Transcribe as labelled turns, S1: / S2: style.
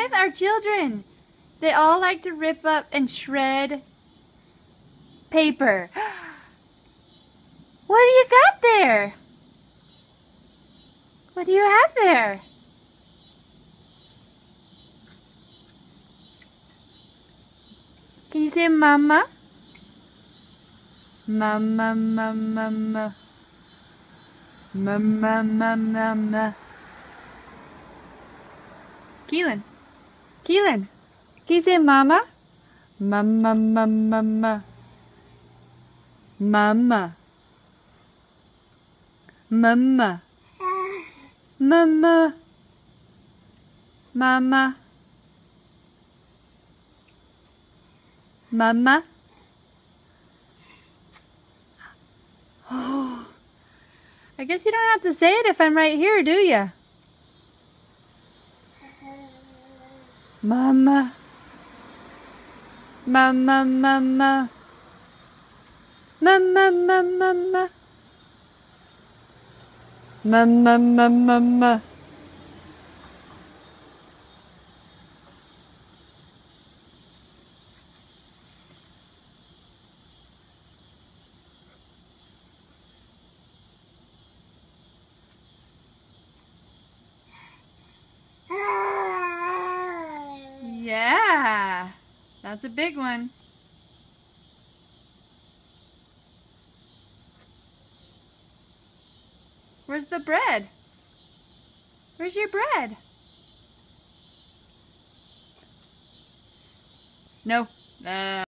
S1: with our children. They all like to rip up and shred paper. What do you got there? What do you have there? Can you say mama? Mama, mama, mama. Mama, mama, mama. Keelan. Keelan. Can you say mama? Mama, mama, mama. Mama. Mama. Mama. Mama. Mama. Oh. I guess you don't have to say it if I'm right here, do you? Mama. Mama, mama. Mama, mama, mama. Mama, mama, mama. Yeah, that's a big one. Where's the bread? Where's your bread? No.